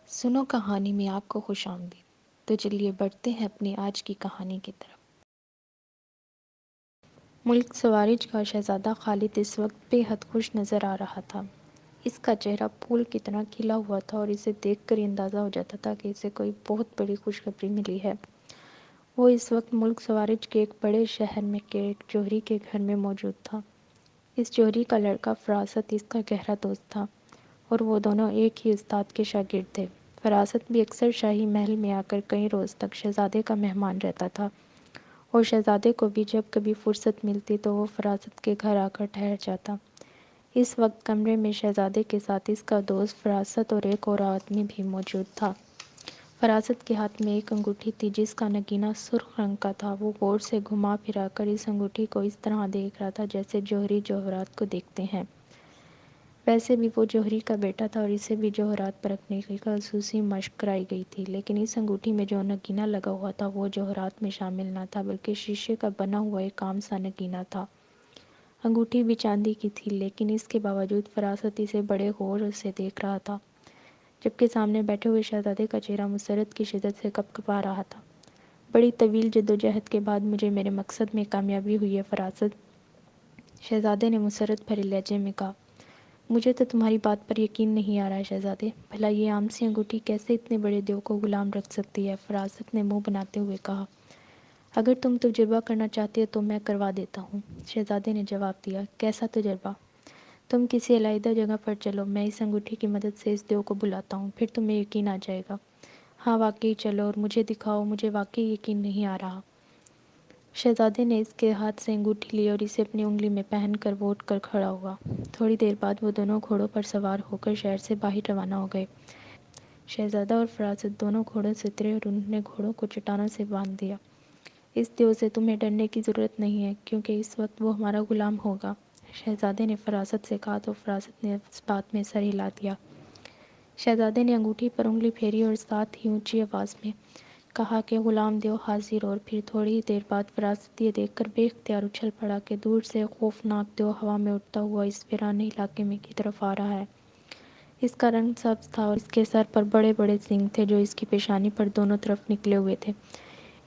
سنو کہانی میں آپ کو خوش آمدید۔ تو چلیے بڑھتے ہیں اپنی آج کی کہانی کی طرف۔ ملک سوارج کا شہزادہ خالد اس وقت بے حد خوش نظر آ رہا تھا۔ اس کا چہرہ پھول کی طرح کھلا ہوا تھا اور اسے دیکھ کر اندازہ ہو جاتا تھا کہ اسے کوئی بہت بڑی خوشخبری ملی ہے۔ وہ اس وقت ملک سوارج کے ایک بڑے شہر میں کے ایک جوہری کے گھر میں موجود تھا۔ اس جوہری کا لڑکا فراست اس کا گہرا دوست تھا اور وہ دونوں ایک ہی استاد کے شاگرد تھے۔ فراست بھی اکثر شاہی محل میں آ کر کئی روز تک شہزادے کا مہمان رہتا تھا اور شہزادے کو بھی جب کبھی فرصت ملتی تو وہ فراست کے گھر آ کر ٹھہر جاتا۔ اس وقت کمرے میں شہزادے کے ساتھ اس کا دوست فراست اور ایک اور آدمی بھی موجود تھا۔ فراست کے ہاتھ میں ایک انگوٹھی تھی جس کا نگینہ سرخ رنگ کا تھا۔ وہ غور سے گھما پھرا کر اس انگوٹھی کو اس طرح دیکھ رہا تھا جیسے جوہری جوہرات کو دیکھتے ہیں۔ ویسے بھی وہ جوہری کا بیٹا تھا اور اسے بھی جوہرات پرکھنے کی خصوصی مشق کرائی گئی تھی، لیکن اس انگوٹھی میں جو نگینہ لگا ہوا تھا وہ جوہرات میں شامل نہ تھا بلکہ شیشے کا بنا ہوا ایک عام سا نگینہ تھا۔ انگوٹھی بھی چاندی کی تھی، لیکن اس کے باوجود فراست اسے بڑے غور سے دیکھ رہا تھا، جبکہ سامنے بیٹھے ہوئے شہزادے کا چہرہ مسرت کی شدت سے کپکپا رہا تھا۔ بڑی طویل جدوجہد کے بعد مجھے میرے مقصد میں کامیابی ہوئی ہے فراست، شہزادے نے مسرت بھرے لہجے میں کہا۔ مجھے تو تمہاری بات پر یقین نہیں آ رہا ہے شہزادے، بھلا یہ عام سی انگوٹھی کیسے اتنے بڑے دیو کو غلام رکھ سکتی ہے؟ فراست نے منہ بناتے ہوئے کہا۔ اگر تم تجربہ کرنا چاہتے ہو تو میں کروا دیتا ہوں، شہزادے نے جواب دیا۔ کیسا تجربہ؟ تم کسی علیحدہ جگہ پر چلو، میں اس انگوٹھی کی مدد سے اس دیو کو بلاتا ہوں، پھر تمہیں یقین آ جائے گا۔ ہاں واقعی چلو اور مجھے دکھاؤ، مجھے واقعی یقین نہیں آ رہا۔ شہزادے نے اس کے ہاتھ سے انگوٹھی لی اور اسے اپنی انگلی میں پہن کر وہ اٹھ کر کھڑا ہوا۔ تھوڑی دیر بعد وہ دونوں گھوڑوں پر سوار ہو کر شہر سے باہر روانہ ہو گئے۔ شہزادہ اور فراست دونوں گھوڑوں سے اترے اور انہوں نے گھوڑوں کو چٹانوں سے باندھ دیا۔ اس دیو سے تمہیں ڈرنے کی ضرورت نہیں ہے کیونکہ اس وقت وہ ہمارا غلام ہوگا، شہزادے نے فراست سے کہا تو فراست نے اس بات میں سر ہلا دیا۔ شہزادے نے انگوٹھی پر انگلی پھیری اور ساتھ ہی اونچی آواز میں کہا کہ غلام دیو حاضر، اور پھر تھوڑی ہی دیر بعد فراست یہ دیکھ کر بے اختیار اچھل پڑا کہ دور سے خوفناک دیو ہوا میں اڑتا ہوا اس ویرانے علاقے میں کی طرف آ رہا ہے۔ اس کا رنگ سبز تھا اور اس کے سر پر بڑے بڑے سینگ تھے جو اس کی پیشانی پر دونوں طرف نکلے ہوئے تھے۔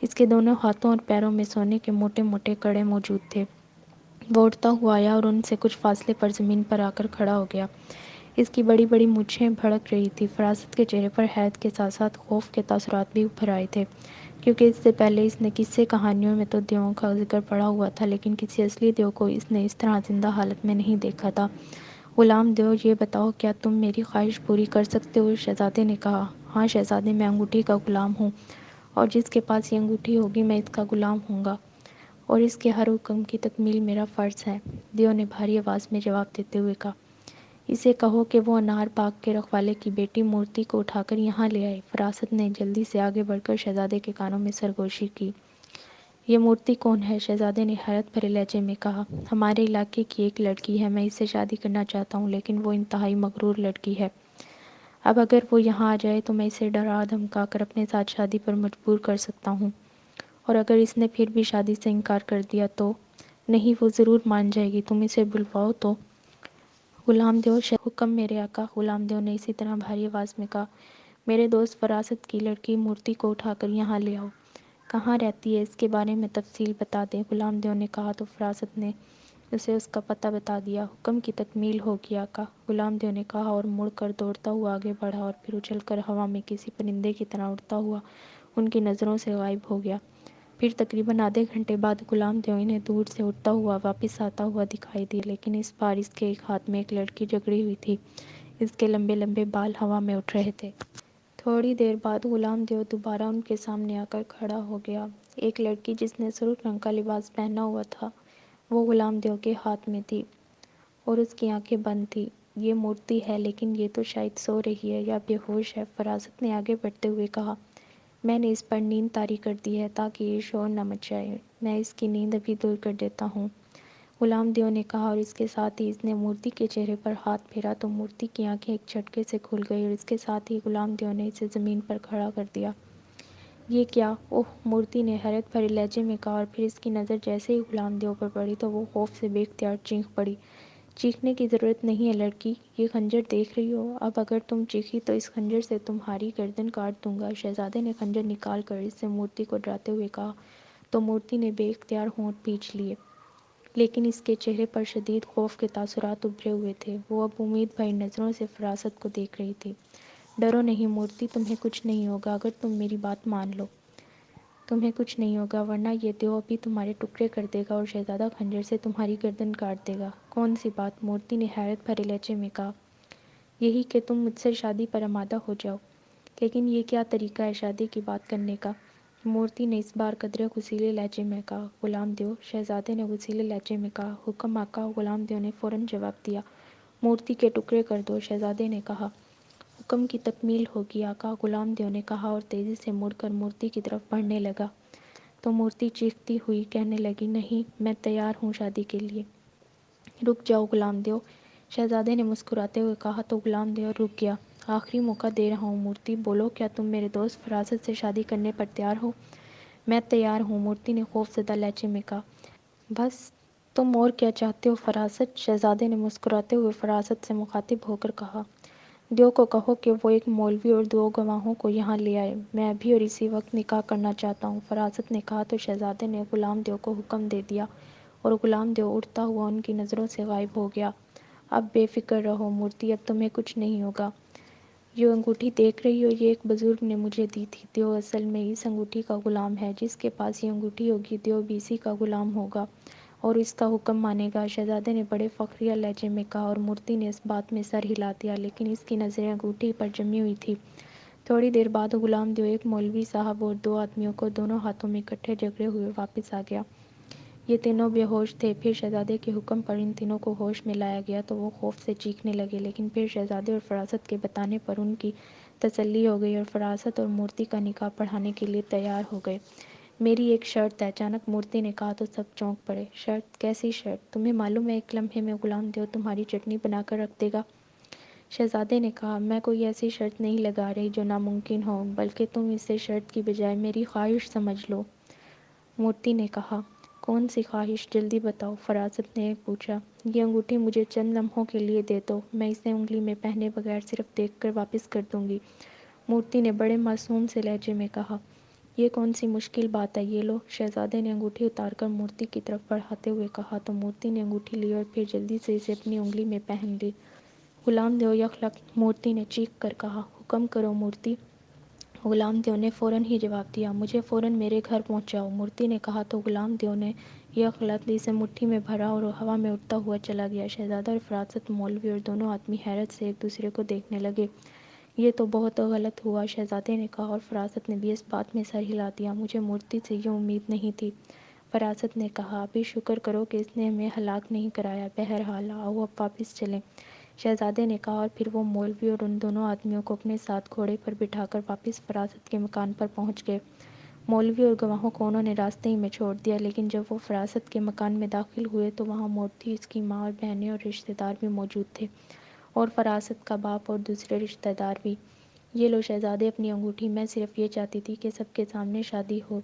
اس کے دونوں ہاتھوں اور پیروں میں سونے کے موٹے موٹے کڑے موجود تھے۔ وہ اڑتا ہوا آیا اور ان سے کچھ فاصلے پر زمین پر آ کر کھڑا ہو گیا۔ اس کی بڑی بڑی مونچھیں بھڑک رہی تھی۔ فراست کے چہرے پر حیرت کے ساتھ ساتھ خوف کے تاثرات بھی ابھر آئے تھے، کیونکہ اس سے پہلے اس نے قصے کہانیوں میں تو دیوؤں کا ذکر پڑھا ہوا تھا، لیکن کسی اصلی دیو کو اس نے اس طرح زندہ حالت میں نہیں دیکھا تھا۔ غلام دیو، یہ بتاؤ کیا تم میری خواہش پوری کر سکتے ہو؟ شہزادے نے کہا۔ ہاں شہزادے، میں انگوٹھی کا غلام ہوں اور جس کے پاس یہ انگوٹھی ہوگی میں اس کا غلام ہوں گا، اور اس کے ہر حکم کی تکمیل میرا فرض ہے، دیو نے بھاری آواز میں جواب دیتے ہوئے کہا۔ اسے کہو کہ وہ انار باغ کے رکھوالے کی بیٹی مورتی کو اٹھا کر یہاں لے آئے۔ فراست نے جلدی سے آگے بڑھ کر شہزادے کے کانوں میں سرگوشی کی۔ یہ مورتی کون ہے؟ شہزادے نے حیرت بھرے لہجے میں کہا۔ ہمارے علاقے کی ایک لڑکی ہے، میں اس سے شادی کرنا چاہتا ہوں، لیکن وہ انتہائی مغرور لڑکی ہے۔ اب اگر وہ یہاں آ جائے تو میں اسے ڈرا دھمکا کر اپنے ساتھ شادی پر مجبور کر سکتا ہوں، اور اگر اس نے پھر بھی شادی سے انکار کر دیا تو؟ نہیں، وہ ضرور مان جائے گی، تم اسے بلواؤ تو۔ غلام دیو، حکم میرے آقا، غلام دیو نے اسی طرح بھاری آواز میں کہا۔ میرے دوست فراست کی لڑکی مورتی کو اٹھا کر یہاں لے آؤ۔ کہاں رہتی ہے؟ اس کے بارے میں تفصیل بتا دیں، غلام دیو نے کہا تو فراست نے اسے اس کا پتہ بتا دیا۔ حکم کی تکمیل ہوگی آقا، غلام دیو نے کہا اور مڑ کر دوڑتا ہوا آگے بڑھا اور پھر اچھل کر ہوا میں کسی پرندے کی طرح اڑتا ہوا ان کی نظروں سے غائب ہو گیا۔ پھر تقریباً آدھے گھنٹے بعد غلام دیو انہیں دور سے اڑتا ہوا واپس آتا ہوا دکھائی دیا، لیکن اس بار اس کے ایک ہاتھ میں ایک لڑکی جکڑی ہوئی تھی، اس کے لمبے لمبے بال ہوا میں اٹھ رہے تھے۔ تھوڑی دیر بعد غلام دیو دوبارہ ان کے سامنے آ کر کھڑا ہو گیا۔ ایک لڑکی جس نے سرخ رنگ کا لباس پہنا ہوا تھا وہ غلام دیو کے ہاتھ میں تھی اور اس کی آنکھیں بند تھیں۔ یہ مورتی ہے، لیکن یہ تو شاید سو رہی ہے یا بے ہوش ہے، فراست نے آگے بڑھتے ہوئے کہا۔ میں نے اس پر نیند طاری کر دی ہے تاکہ یہ شور نہ مچائے، میں اس کی نیند ابھی دور کر دیتا ہوں، غلام دیو نے کہا، اور اس کے ساتھ ہی اس نے مورتی کے چہرے پر ہاتھ پھیرا تو مورتی کی آنکھیں ایک جھٹکے سے کھل گئی اور اس کے ساتھ ہی غلام دیو نے اسے زمین پر کھڑا کر دیا۔ یہ کیا؟ اوہ، مورتی نے حیرت بھرے لہجے میں کہا، اور پھر اس کی نظر جیسے ہی غلام دیو پر پڑی تو وہ خوف سے بے اختیار چیخ پڑی۔ چیخنے کی ضرورت نہیں ہے لڑکی، یہ خنجر دیکھ رہی ہو؟ اب اگر تم چیخی تو اس خنجر سے تمہاری گردن کاٹ دوں گا۔ شہزادے نے خنجر نکال کر اس سے مورتی کو ڈراتے ہوئے کہا، تو مورتی نے بے اختیار ہونٹ بھینچ لیے، لیکن اس کے چہرے پر شدید خوف کے تاثرات ابھرے ہوئے تھے۔ وہ اب امید بھری نظروں سے فراست کو دیکھ رہی تھی۔ ڈرو نہیں مورتی، تمہیں کچھ نہیں ہوگا اگر تم میری بات مان لو۔ تمہیں کچھ نہیں ہوگا، ورنہ یہ دیو ابھی تمہارے ٹکڑے کر دے گا اور شہزادہ خنجر سے تمہاری گردن کاٹ دے گا۔ کون سی بات؟ مورتی نے حیرت بھرے لہجے میں کہا۔ یہی کہ تم مجھ سے شادی پر آمادہ ہو جاؤ۔ لیکن یہ کیا طریقہ ہے شادی کی بات کرنے کا؟ مورتی نے اس بار قدرے غصیلے لہجے میں کہا۔ غلام دیو، شہزادے نے غصیلے لہجے میں کہا۔ حکم آقا، غلام دیو نے فوراً جواب دیا۔ مورتی کے ٹکڑے کر دو، شہزادے نے کہا۔ حکم کی تکمیل ہوگی آقا، غلام دیو نے کہا اور تیزی سے مڑ کر مورتی کی طرف بڑھنے لگا۔ تو مورتی چیختی ہوئی کہنے لگی، نہیں، میں تیار ہوں شادی کے لیے۔ رک جاؤ غلام دیو، شہزادے نے مسکراتے ہوئے کہا۔ تو غلام دیو رک گیا۔ آخری موقع دے رہا ہوں مورتی، بولو کیا تم میرے دوست فراست سے شادی کرنے پر تیار ہو؟ میں تیار ہوں، مورتی نے خوف زدہ لہجے میں کہا۔ بس، تم اور کیا چاہتے ہو فراست؟ شہزادے نے مسکراتے ہوئے فراست سے مخاطب ہو کر کہا۔ دیو کو کہو کہ وہ ایک مولوی اور 2 گواہوں کو یہاں لے آئے، میں ابھی اور اسی وقت نکاح کرنا چاہتا ہوں، فراست نے کہا۔ تو شہزادے نے غلام دیو کو حکم دے دیا اور غلام دیو اٹھتا ہوا ان کی نظروں سے غائب ہو گیا۔ اب بے فکر رہو مورتی، اب تمہیں کچھ نہیں ہوگا۔ یہ انگوٹھی دیکھ رہی ہو، یہ ایک بزرگ نے مجھے دی تھی۔ دیو اصل میں اس انگوٹھی کا غلام ہے، جس کے پاس یہ انگوٹھی ہوگی دیو بھی اسی کا غلام ہوگا اور اس کا حکم مانے گا، شہزادے نے بڑے فخریہ لہجے میں کہا اور مورتی نے اس بات میں سر ہلا دیا، لیکن اس کی نظریں انگوٹھی پر جمی ہوئی تھیں۔ تھوڑی دیر بعد غلام دیو ایک مولوی صاحب اور 2 آدمیوں کو دونوں ہاتھوں میں اکٹھے جکڑے ہوئے واپس آ گیا۔ یہ تینوں بے ہوش تھے۔ پھر شہزادے کے حکم پر ان تینوں کو ہوش میں لایا گیا تو وہ خوف سے چیخنے لگے، لیکن پھر شہزادے اور فراست کے بتانے پر ان کی تسلی ہو گئی اور فراست اور مورتی کا نکاح پڑھانے کے لیے تیار ہو گئے۔ میری ایک شرط ہے، اچانک مورتی نے کہا تو سب چونک پڑے۔ شرط؟ کیسی شرط؟ تمہیں معلوم ہے ایک لمحے میں غلام دیو تمہاری چٹنی بنا کر رکھ دے گا؟ شہزادے نے کہا، میں کوئی ایسی شرط نہیں لگا رہی جو ناممکن ہو، بلکہ تم اسے شرط کی بجائے میری خواہش سمجھ لو۔ مورتی نے کہا، کون سی خواہش؟ جلدی بتاؤ، فراست نے پوچھا۔ یہ انگوٹھی مجھے چند لمحوں کے لیے دے دو، میں اسے انگلی میں پہنے بغیر صرف دیکھ کر واپس کر دوں گی، مورتی نے بڑے معصوم سے لہجے میں کہا۔ یہ کون سی مشکل بات ہے، یہ لو، شہزادے نے انگوٹھی اتار کر مورتی کی طرف بڑھاتے ہوئے کہا۔ تو مورتی نے انگوٹھی لی اور پھر جلدی سے اسے اپنی انگلی میں پہن لی۔ غلام دیو یکلخت، مورتی نے چیخ کر کہا۔ حکم کرو مورتی۔ غلام دیو نے فوراً ہی جواب دیا، مجھے فوراً میرے گھر پہنچاؤ، مورتی نے کہا۔ تو غلام دیو نے یکلخت اسے مٹھی میں بھرا اور ہوا میں اڑتا ہوا چلا گیا۔ شہزادہ اور فراست، مولوی اور دونوں آدمی حیرت سے ایک دوسرے کو دیکھنے لگے۔ یہ تو بہت غلط ہوا، شہزادے نے کہا اور فراست نے بھی اس بات میں سر ہلا دیا، مجھے مورتی سے یہ امید نہیں تھی۔ فراست نے کہا، ابھی شکر کرو کہ اس نے ہمیں ہلاک نہیں کرایا، بہرحال آؤ اب واپس چلیں، شہزادے نے کہا اور پھر وہ مولوی اور ان دونوں آدمیوں کو اپنے ساتھ گھوڑے پر بٹھا کر واپس فراست کے مکان پر پہنچ گئے۔ مولوی اور گواہوں کو انہوں نے راستے ہی میں چھوڑ دیا، لیکن جب وہ فراست کے مکان میں داخل ہوئے تو وہاں مورتی، اس کی ماں اور بہنیں اور رشتہ دار بھی موجود تھے، اور فراست کا باپ اور دوسرے رشتہ دار بھی۔ یہ لو شہزادے اپنی انگوٹھی، میں صرف یہ چاہتی تھی کہ سب کے سامنے شادی ہو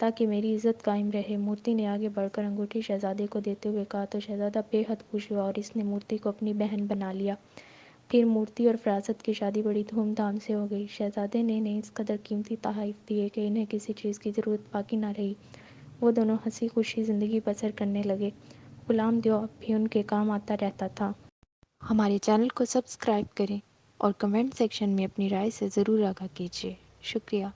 تاکہ میری عزت قائم رہے، مورتی نے آگے بڑھ کر انگوٹھی شہزادے کو دیتے ہوئے کہا۔ تو شہزادہ بے حد خوش ہوا اور اس نے مورتی کو اپنی بہن بنا لیا۔ پھر مورتی اور فراست کی شادی بڑی دھوم دھام سے ہو گئی۔ شہزادے نے انہیں اس قدر قیمتی تحائف دیے کہ انہیں کسی چیز کی ضرورت باقی نہ رہی۔ وہ دونوں ہنسی خوشی زندگی بسر کرنے لگے۔ غلام دیو اب بھی ان کے کام آتا رہتا تھا۔ ہمارے چینل کو سبسکرائب کریں اور کمنٹ سیکشن میں اپنی رائے سے ضرور آگاہ کیجیے۔ شکریہ۔